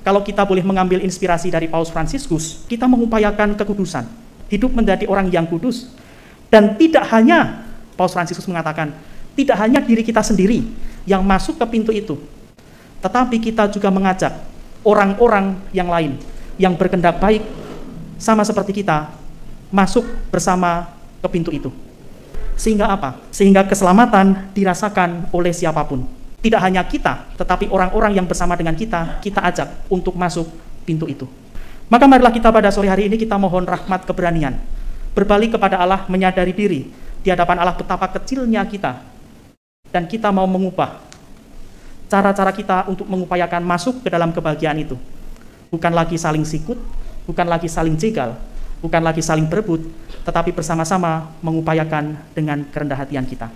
Kalau kita boleh mengambil inspirasi dari Paus Fransiskus, kita mengupayakan kekudusan, hidup menjadi orang yang kudus. Dan tidak hanya, Paus Fransiskus mengatakan, tidak hanya diri kita sendiri yang masuk ke pintu itu, tetapi kita juga mengajak orang-orang yang lain, yang berkehendak baik, sama seperti kita, masuk bersama ke pintu itu. Sehingga apa? Sehingga keselamatan dirasakan oleh siapapun. Tidak hanya kita, tetapi orang-orang yang bersama dengan kita ajak untuk masuk pintu itu. Maka marilah kita pada sore hari ini kita mohon rahmat keberanian, berbalik kepada Allah, menyadari diri di hadapan Allah betapa kecilnya kita, dan kita mau mengubah cara-cara kita untuk mengupayakan masuk ke dalam kebahagiaan itu. Bukan lagi saling sikut, bukan lagi saling jegal, bukan lagi saling berebut, tetapi bersama-sama mengupayakan dengan kerendah hatian kita.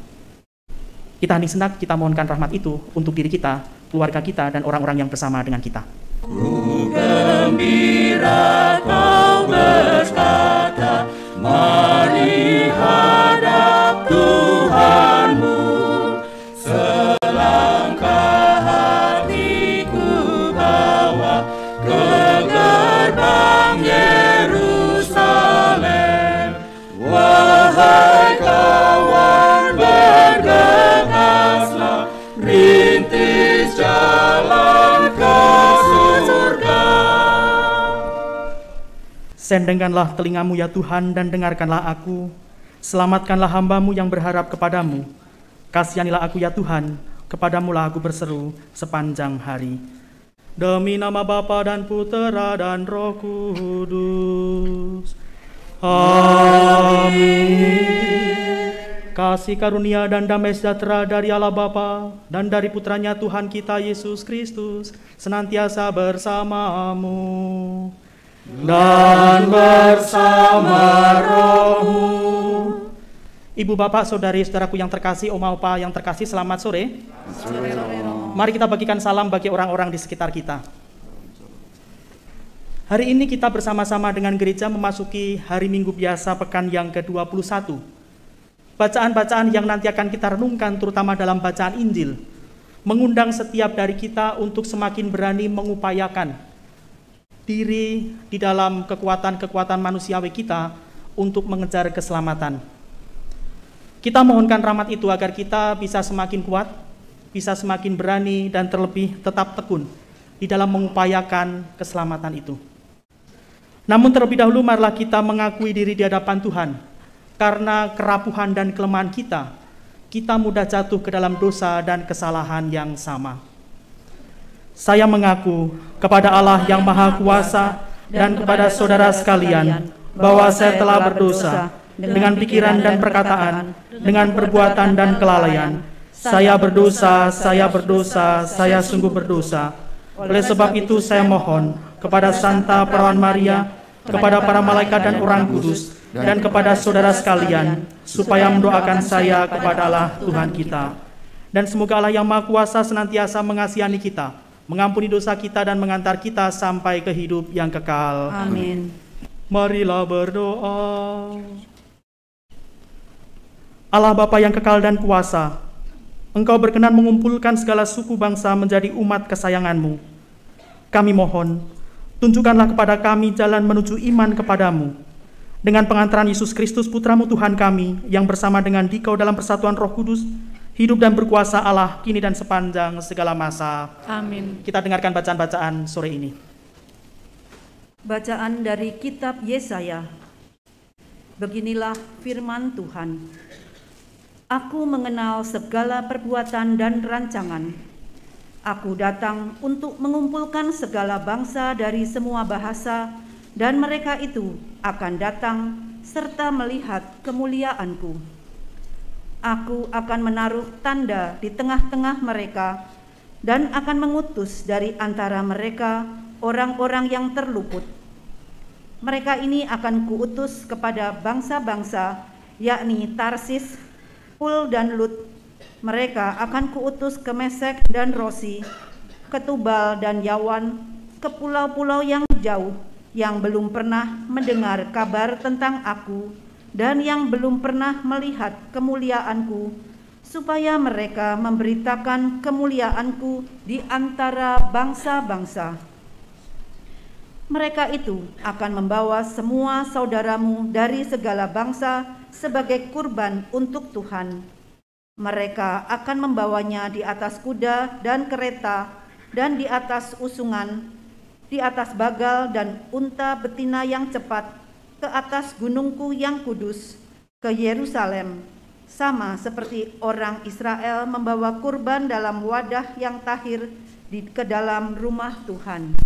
Kita hening senak, kita mohonkan rahmat itu untuk diri kita, keluarga kita, dan orang-orang yang bersama dengan kita. Ku gembira kau berkata, mari hadap Tuhanmu. Selangkah hatiku bawa ke gerbang Yerusalem. Wahai kawan, bergegaslah, rintis jalan ke surga. Sendengkanlah telingamu ya Tuhan, dan dengarkanlah aku. Selamatkanlah hamba-Mu yang berharap kepadamu. Kasihanilah aku ya Tuhan, kepadamu-lah aku berseru sepanjang hari. Demi nama Bapa dan Putera dan Roh Kudus. Amin. Kasih karunia dan damai sejahtera dari Allah Bapa dan dari Putranya Tuhan kita Yesus Kristus senantiasa bersamamu dan bersama rohmu. Ibu, bapak, saudari-saudaraku yang terkasih, oma, opa yang terkasih, selamat sore. Mari kita bagikan salam bagi orang-orang di sekitar kita. Hari ini kita bersama-sama dengan gereja memasuki hari Minggu biasa pekan yang ke-21. Bacaan-bacaan yang nanti akan kita renungkan terutama dalam bacaan Injil, mengundang setiap dari kita untuk semakin berani mengupayakan diri di dalam kekuatan-kekuatan manusiawi kita untuk mengejar keselamatan. Kita mohonkan rahmat itu agar kita bisa semakin kuat, bisa semakin berani, dan terlebih tetap tekun di dalam mengupayakan keselamatan itu. Namun terlebih dahulu marilah kita mengakui diri di hadapan Tuhan. Karena kerapuhan dan kelemahan kita mudah jatuh ke dalam dosa dan kesalahan yang sama. Saya mengaku kepada Allah yang Maha Kuasa dan kepada saudara sekalian bahwa saya telah berdosa dengan pikiran dan perkataan, dengan perbuatan dan kelalaian. Saya berdosa, saya sungguh berdosa. Oleh sebab itu saya mohon kepada Santa Perawan Maria, kepada para malaikat dan orang kudus, dan kepada saudara sekalian, supaya mendoakan saya kepada Allah Tuhan kita. Dan semoga Allah yang Maha Kuasa senantiasa mengasihani kita, mengampuni dosa kita, dan mengantar kita sampai ke hidup yang kekal. Amin. Marilah berdoa. Allah Bapa yang kekal dan kuasa, Engkau berkenan mengumpulkan segala suku bangsa menjadi umat kesayangan-Mu. Kami mohon, tunjukkanlah kepada kami jalan menuju iman kepadamu. Dengan pengantaran Yesus Kristus, Putra-Mu Tuhan kami, yang bersama dengan Dikau dalam persatuan Roh Kudus, hidup dan berkuasa Allah kini dan sepanjang segala masa. Amin. Kita dengarkan bacaan-bacaan sore ini. Bacaan dari kitab Yesaya. Beginilah firman Tuhan. Aku mengenal segala perbuatan dan rancangan. Aku datang untuk mengumpulkan segala bangsa dari semua bahasa, dan mereka itu akan datang serta melihat kemuliaanku. Aku akan menaruh tanda di tengah-tengah mereka dan akan mengutus dari antara mereka orang-orang yang terluput. Mereka ini akan kuutus kepada bangsa-bangsa, yakni Tarsis, Pul dan Lut. Mereka akan kuutus ke Mesek dan Rosi, ke Tubal dan Yawan, ke pulau-pulau yang jauh, yang belum pernah mendengar kabar tentang aku dan yang belum pernah melihat kemuliaanku, supaya mereka memberitakan kemuliaanku di antara bangsa-bangsa. Mereka itu akan membawa semua saudaramu dari segala bangsa sebagai kurban untuk Tuhan. Mereka akan membawanya di atas kuda dan kereta, dan di atas usungan, di atas bagal dan unta betina yang cepat, ke atas gunungku yang kudus, ke Yerusalem, sama seperti orang Israel membawa kurban dalam wadah yang tahir ke dalam rumah Tuhan.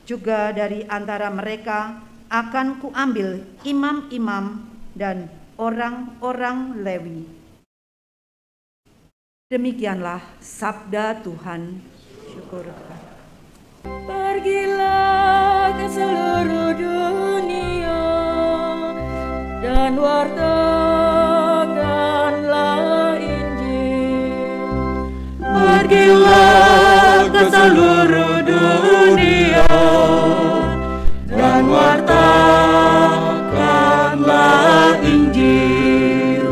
Juga dari antara mereka akan kuambil imam-imam dan orang-orang Lewi. Demikianlah sabda Tuhan. Syukur. Pergilah ke seluruh dunia dan wartakanlah Injil. Pergilah ke seluruh dunia dan wartakanlah Injil.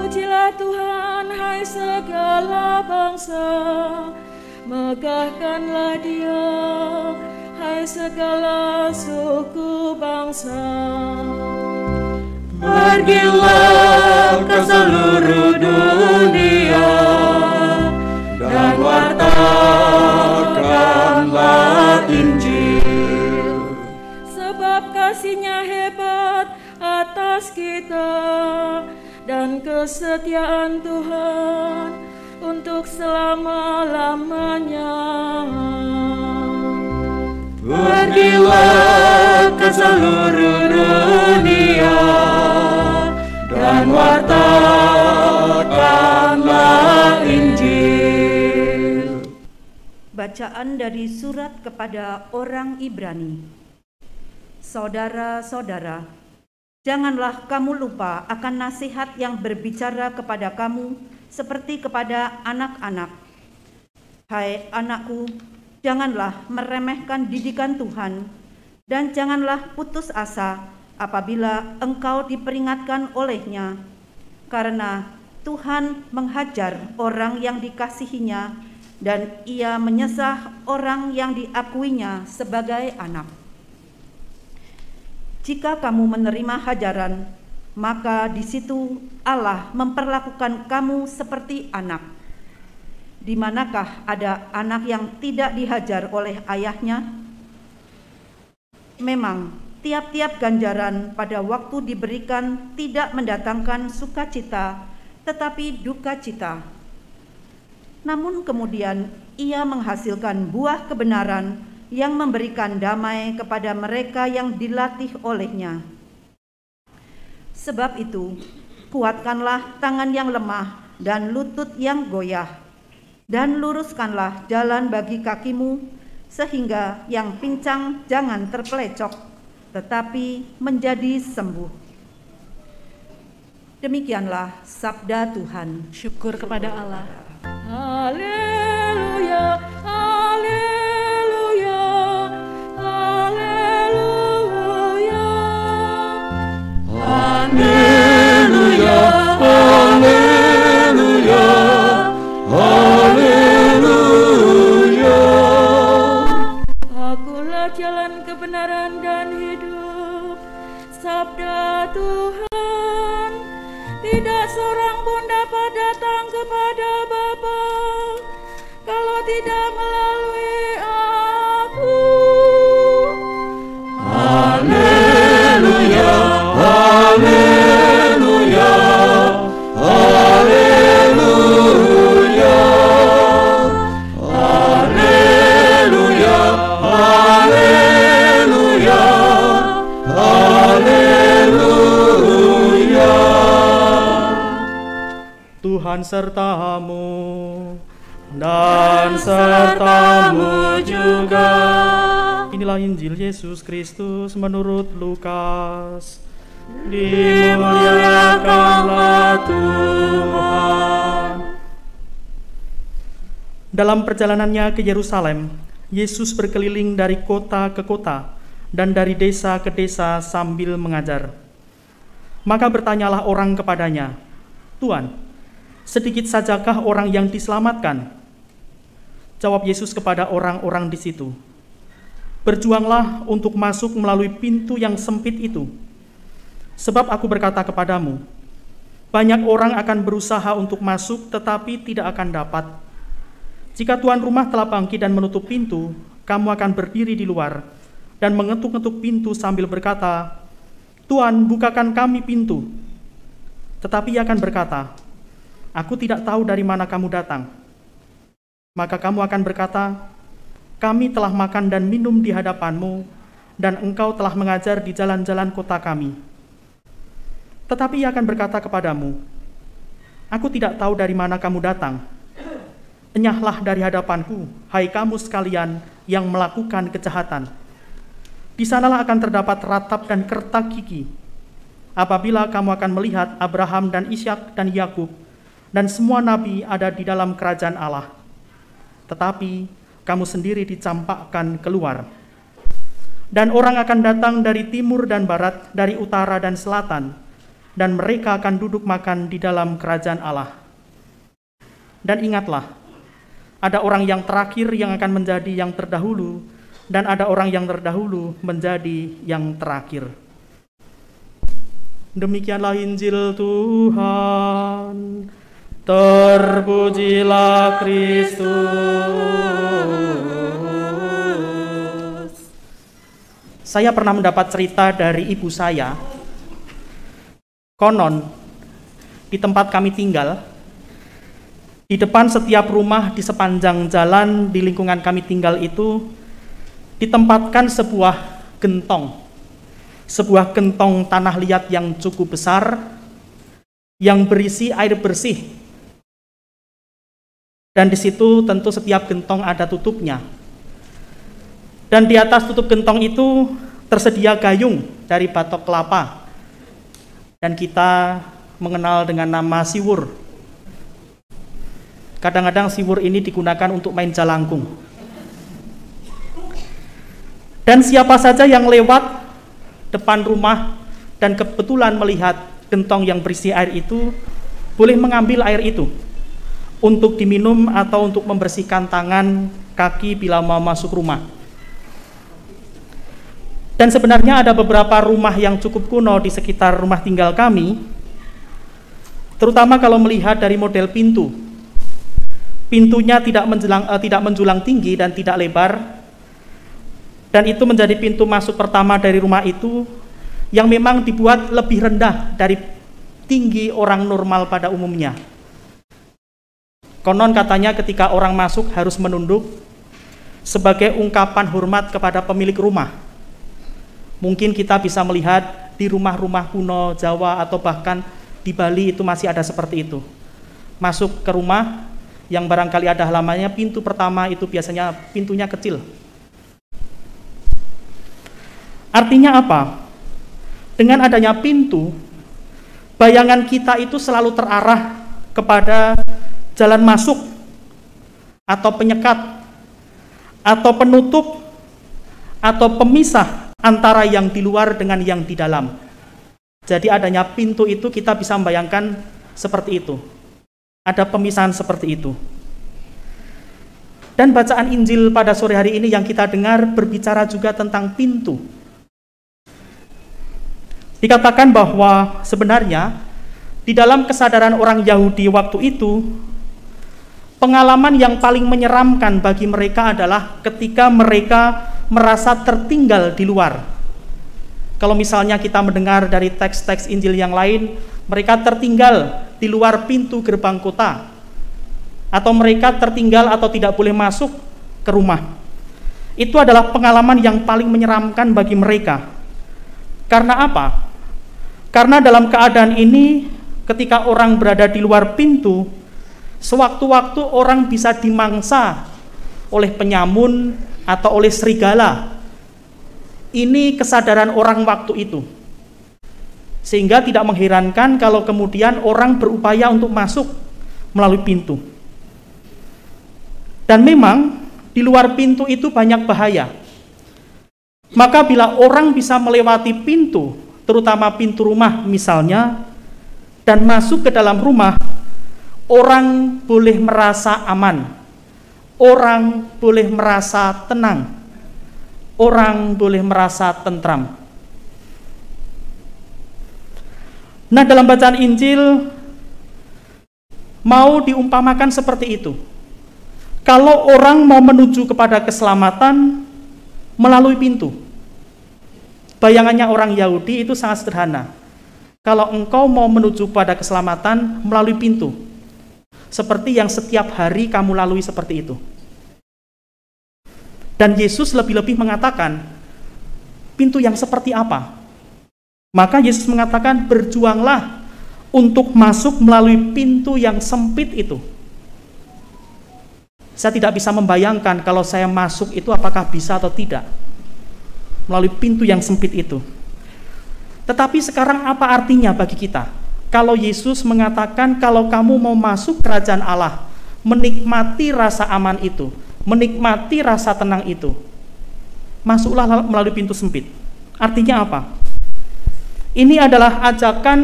Pujilah Tuhan, hai segala bangsa, megahkanlah Dia, hai segala suku bangsa. Pergilah ke seluruh dunia dan wartakanlah Injil. Sebab kasih-Nya hebat atas kita dan kesetiaan Tuhan untuk selama-lamanya. Pergilah ke seluruh dunia dan wartakanlah Injil. Bacaan dari surat kepada orang Ibrani. Saudara-saudara, janganlah kamu lupa akan nasihat yang berbicara kepada kamu seperti kepada anak-anak. Hai anakku, janganlah meremehkan didikan Tuhan, dan janganlah putus asa apabila engkau diperingatkan olehnya, karena Tuhan menghajar orang yang dikasihinya, dan Ia menyesah orang yang diakuinya sebagai anak. Jika kamu menerima hajaran, maka di situ Allah memperlakukan kamu seperti anak. Di manakah ada anak yang tidak dihajar oleh ayahnya? Memang tiap-tiap ganjaran pada waktu diberikan tidak mendatangkan sukacita, tetapi duka cita. Namun kemudian Ia menghasilkan buah kebenaran yang memberikan damai kepada mereka yang dilatih olehnya. Sebab itu, kuatkanlah tangan yang lemah dan lutut yang goyah, dan luruskanlah jalan bagi kakimu, sehingga yang pincang jangan terpelecok, tetapi menjadi sembuh. Demikianlah sabda Tuhan. Syukur kepada Allah. Haleluya, haleluya, haleluya. Haleluya, haleluya, haleluya. Akulah jalan kebenaran dan hidup, sabda Tuhan. Tidak seorang pun dapat datang kepada Bapa kalau tidak melalui aku. Haleluya, haleluya, haleluya, haleluya, haleluya, haleluya. Tuhan sertamu dan sertamu juga. Inilah Injil Yesus Kristus menurut Lukas. Dimuliakanlah Tuhan. Dalam perjalanannya ke Yerusalem, Yesus berkeliling dari kota ke kota dan dari desa ke desa sambil mengajar. Maka bertanyalah orang kepadanya, "Tuan, sedikit sajakah orang yang diselamatkan?" Jawab Yesus kepada orang-orang di situ, Berjuanglah untuk masuk melalui pintu yang sempit itu. Sebab aku berkata kepadamu, banyak orang akan berusaha untuk masuk tetapi tidak akan dapat. Jika tuan rumah telah bangkit dan menutup pintu, kamu akan berdiri di luar dan mengetuk-ngetuk pintu sambil berkata, Tuan, bukakan kami pintu. Tetapi ia akan berkata, aku tidak tahu dari mana kamu datang. Maka kamu akan berkata, kami telah makan dan minum di hadapanmu, dan engkau telah mengajar di jalan-jalan kota kami. Tetapi ia akan berkata kepadamu, aku tidak tahu dari mana kamu datang. Enyahlah dari hadapanku, hai kamu sekalian yang melakukan kejahatan. Di sanalah akan terdapat ratap dan kertak gigi, apabila kamu akan melihat Abraham dan Ishak dan Yakub dan semua nabi ada di dalam kerajaan Allah. Tetapi kamu sendiri dicampakkan keluar. Dan orang akan datang dari timur dan barat, dari utara dan selatan, dan mereka akan duduk makan di dalam kerajaan Allah. Dan ingatlah, ada orang yang terakhir yang akan menjadi yang terdahulu, dan ada orang yang terdahulu menjadi yang terakhir. Demikianlah Injil Tuhan. Terpujilah Kristus. Saya pernah mendapat cerita dari ibu saya. Konon, di tempat kami tinggal, di depan setiap rumah di sepanjang jalan di lingkungan kami tinggal itu, ditempatkan sebuah gentong tanah liat yang cukup besar, yang berisi air bersih. Dan di situ tentu setiap gentong ada tutupnya. Dan di atas tutup gentong itu tersedia gayung dari batok kelapa. Dan kita mengenal dengan nama siwur. Kadang-kadang siwur ini digunakan untuk main jalangkung. Dan siapa saja yang lewat depan rumah dan kebetulan melihat gentong yang berisi air itu, boleh mengambil air itu untuk diminum atau untuk membersihkan tangan, kaki bila mau masuk rumah. Dan sebenarnya ada beberapa rumah yang cukup kuno di sekitar rumah tinggal kami, terutama kalau melihat dari model pintu. Pintunya tidak menjulang tinggi dan tidak lebar, dan itu menjadi pintu masuk pertama dari rumah itu yang memang dibuat lebih rendah dari tinggi orang normal pada umumnya. Konon katanya ketika orang masuk harus menunduk sebagai ungkapan hormat kepada pemilik rumah. Mungkin kita bisa melihat di rumah-rumah kuno Jawa atau bahkan di Bali itu masih ada seperti itu. Masuk ke rumah yang barangkali ada halamannya, pintu pertama itu biasanya pintunya kecil. Artinya apa? Dengan adanya pintu, bayangan kita itu selalu terarah kepada jalan masuk, atau penyekat, atau penutup, atau pemisah antara yang di luar dengan yang di dalam. Jadi adanya pintu itu kita bisa membayangkan seperti itu. Ada pemisahan seperti itu. Dan bacaan Injil pada sore hari ini yang kita dengar berbicara juga tentang pintu. Dikatakan bahwa sebenarnya di dalam kesadaran orang Yahudi waktu itu, pengalaman yang paling menyeramkan bagi mereka adalah ketika mereka merasa tertinggal di luar. Kalau misalnya kita mendengar dari teks-teks Injil yang lain, mereka tertinggal di luar pintu gerbang kota, atau mereka tertinggal atau tidak boleh masuk ke rumah. Itu adalah pengalaman yang paling menyeramkan bagi mereka. Karena apa? Karena dalam keadaan ini, ketika orang berada di luar pintu, sewaktu-waktu orang bisa dimangsa oleh penyamun atau oleh serigala. Ini kesadaran orang waktu itu. Sehingga tidak mengherankan kalau kemudian orang berupaya untuk masuk melalui pintu. Dan memang di luar pintu itu banyak bahaya. Maka bila orang bisa melewati pintu, terutama pintu rumah misalnya, dan masuk ke dalam rumah, orang boleh merasa aman, orang boleh merasa tenang, orang boleh merasa tentram. Nah, dalam bacaan Injil mau diumpamakan seperti itu. Kalau orang mau menuju kepada keselamatan melalui pintu. Bayangannya orang Yahudi itu sangat sederhana. Kalau engkau mau menuju pada keselamatan melalui pintu, seperti yang setiap hari kamu lalui seperti itu. Dan Yesus lebih-lebih mengatakan, pintu yang seperti apa? Maka Yesus mengatakan, berjuanglah untuk masuk melalui pintu yang sempit itu. Saya tidak bisa membayangkan kalau saya masuk itu apakah bisa atau tidak melalui pintu yang sempit itu. Tetapi sekarang apa artinya bagi kita? Kalau Yesus mengatakan kalau kamu mau masuk kerajaan Allah, menikmati rasa aman itu, menikmati rasa tenang itu, masuklah melalui pintu sempit. Artinya apa? Ini adalah ajakan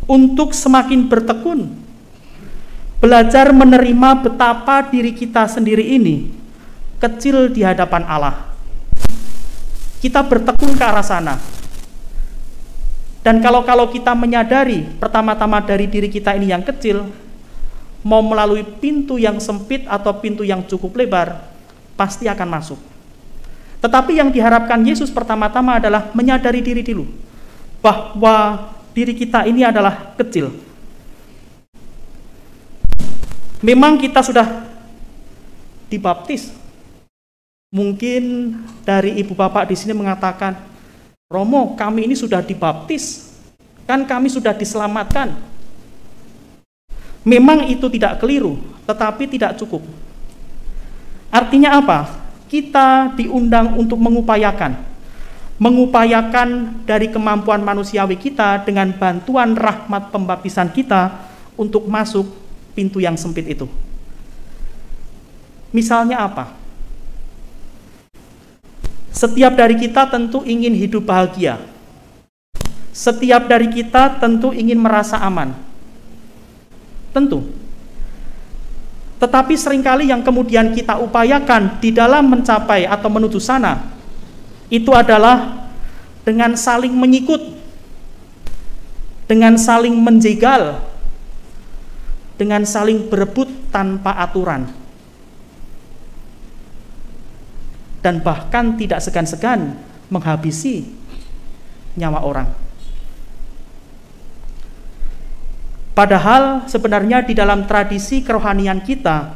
untuk semakin bertekun, belajar menerima betapa diri kita sendiri ini kecil di hadapan Allah. Kita bertekun ke arah sana. Dan kalau kita menyadari pertama-tama dari diri kita ini yang kecil, mau melalui pintu yang sempit atau pintu yang cukup lebar, pasti akan masuk. Tetapi yang diharapkan Yesus pertama-tama adalah menyadari diri dulu, bahwa diri kita ini adalah kecil. Memang kita sudah dibaptis. Mungkin dari ibu bapak di sini mengatakan, Romo, kami ini sudah dibaptis, kan kami sudah diselamatkan. Memang itu tidak keliru, tetapi tidak cukup. Artinya apa? Kita diundang untuk mengupayakan dari kemampuan manusiawi kita dengan bantuan rahmat pembaptisan kita untuk masuk pintu yang sempit itu. Misalnya apa? Setiap dari kita tentu ingin hidup bahagia. Setiap dari kita tentu ingin merasa aman. Tentu. Tetapi seringkali yang kemudian kita upayakan di dalam mencapai atau menuju sana, itu adalah dengan saling menyikut, dengan saling menjegal, dengan saling berebut tanpa aturan. Dan bahkan tidak segan-segan menghabisi nyawa orang. Padahal sebenarnya di dalam tradisi kerohanian kita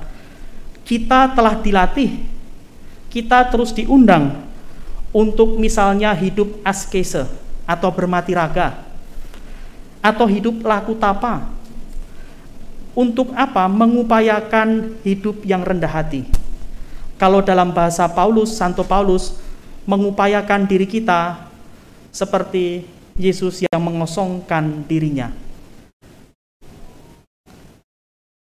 telah dilatih, kita terus diundang untuk misalnya hidup askese atau bermati raga, atau hidup laku tapa. Untuk apa? Mengupayakan hidup yang rendah hati. Kalau dalam bahasa Paulus, Santo Paulus mengupayakan diri kita seperti Yesus yang mengosongkan dirinya.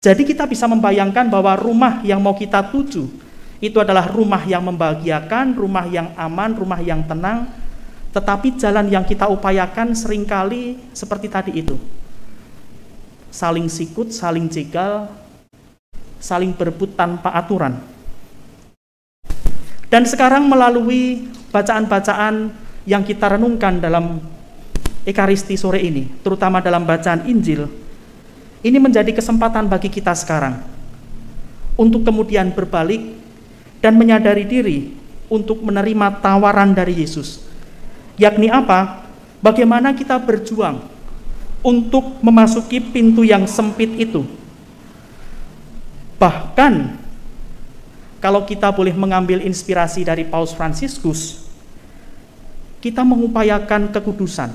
Jadi kita bisa membayangkan bahwa rumah yang mau kita tuju itu adalah rumah yang membahagiakan, rumah yang aman, rumah yang tenang, tetapi jalan yang kita upayakan seringkali seperti tadi itu. Saling sikut, saling jegal, saling berebut tanpa aturan. Dan sekarang melalui bacaan-bacaan yang kita renungkan dalam Ekaristi sore ini, terutama dalam bacaan Injil, ini menjadi kesempatan bagi kita sekarang untuk kemudian berbalik dan menyadari diri untuk menerima tawaran dari Yesus. Yakni apa? Bagaimana kita berjuang untuk memasuki pintu yang sempit itu. Bahkan kalau kita boleh mengambil inspirasi dari Paus Fransiskus, kita mengupayakan kekudusan.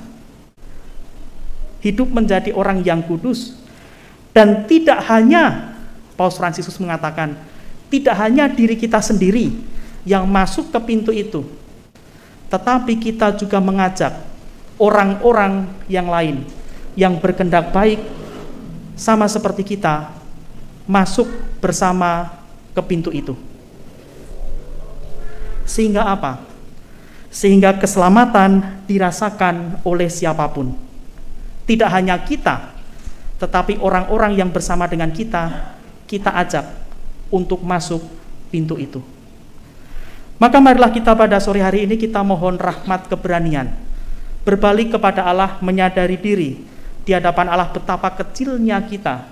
Hidup menjadi orang yang kudus. Dan tidak hanya, Paus Fransiskus mengatakan, tidak hanya diri kita sendiri yang masuk ke pintu itu, tetapi kita juga mengajak orang-orang yang lain yang berkehendak baik sama seperti kita masuk bersama ke pintu itu. Sehingga apa? Sehingga keselamatan dirasakan oleh siapapun. Tidak hanya kita, tetapi orang-orang yang bersama dengan kita ajak untuk masuk pintu itu. Maka marilah kita pada sore hari ini kita mohon rahmat keberanian, berbalik kepada Allah, menyadari diri di hadapan Allah betapa kecilnya kita,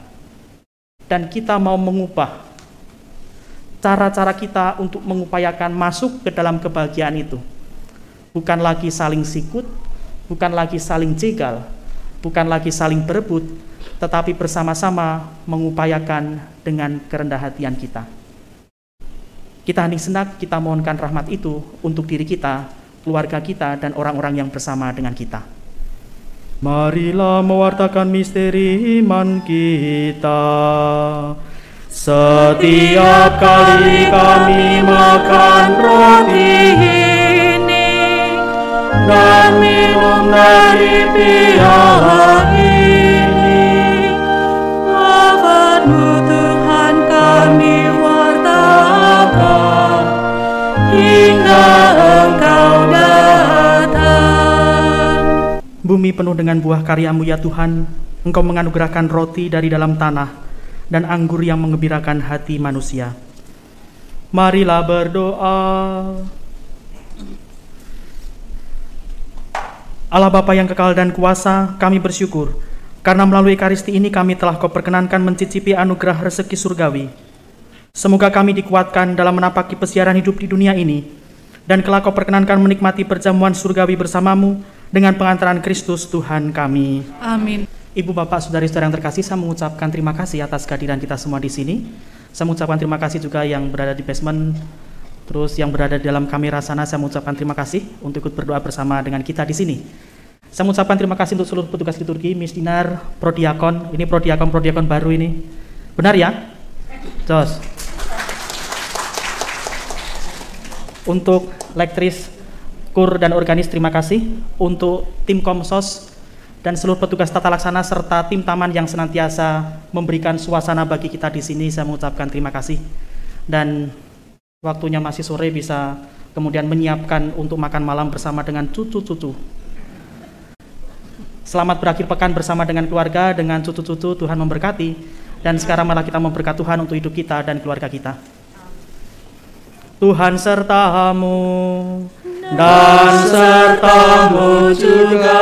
dan kita mau mengubah cara-cara kita untuk mengupayakan masuk ke dalam kebahagiaan itu. Bukan lagi saling sikut, bukan lagi saling jegal, bukan lagi saling berebut, tetapi bersama-sama mengupayakan dengan kerendah hatian kita. Kita hening senak, kita mohonkan rahmat itu untuk diri kita, keluarga kita, dan orang-orang yang bersama dengan kita. Marilah mewartakan misteri iman kita. Setiap kali kami makan roti ini dan minum dari piala ini, apa-Mu Tuhan kami wartakan hingga Engkau datang. Bumi penuh dengan buah karya-Mu ya Tuhan, Engkau menganugerahkan roti dari dalam tanah dan anggur yang menggembirakan hati manusia. Marilah berdoa. Allah Bapa yang kekal dan kuasa, kami bersyukur karena melalui Ekaristi ini kami telah Kau perkenankan mencicipi anugerah rezeki surgawi. Semoga kami dikuatkan dalam menapaki pesiaran hidup di dunia ini, dan kelak Kau perkenankan menikmati perjamuan surgawi bersama-Mu dengan pengantaran Kristus Tuhan kami. Amin. Ibu, Bapak, Saudari-saudari yang terkasih, saya mengucapkan terima kasih atas kehadiran kita semua di sini. Saya mengucapkan terima kasih juga yang berada di basement, terus yang berada di dalam kamera sana, saya mengucapkan terima kasih untuk ikut berdoa bersama dengan kita di sini. Saya mengucapkan terima kasih untuk seluruh petugas liturgi, Miss Dinar, Prodiakon, ini Prodiakon baru ini. Benar ya? Jos. Untuk lektris, kur, dan organis, terima kasih. Untuk tim Komsos dan seluruh petugas tata laksana serta tim taman yang senantiasa memberikan suasana bagi kita di sini, saya mengucapkan terima kasih. Dan waktunya masih sore, bisa kemudian menyiapkan untuk makan malam bersama dengan cucu-cucu. Selamat berakhir pekan bersama dengan keluarga, dengan cucu-cucu. Tuhan memberkati. Dan sekarang malah kita memberkat Tuhan untuk hidup kita dan keluarga kita. Tuhan sertamu dan sertamu juga.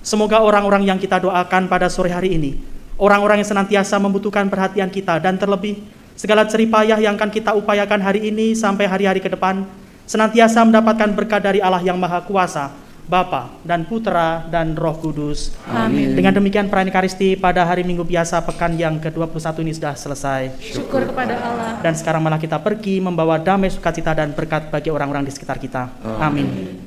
Semoga orang-orang yang kita doakan pada sore hari ini, orang-orang yang senantiasa membutuhkan perhatian kita, dan terlebih segala jeripayah yang akan kita upayakan hari ini sampai hari-hari ke depan, senantiasa mendapatkan berkat dari Allah yang Maha Kuasa, Bapa dan Putra dan Roh Kudus. Amin. Dengan demikian perayaan Ekaristi pada hari Minggu biasa pekan yang ke-21 ini sudah selesai. Syukur kepada Allah. Dan sekarang malah kita pergi membawa damai, sukacita, dan berkat bagi orang-orang di sekitar kita. Amin.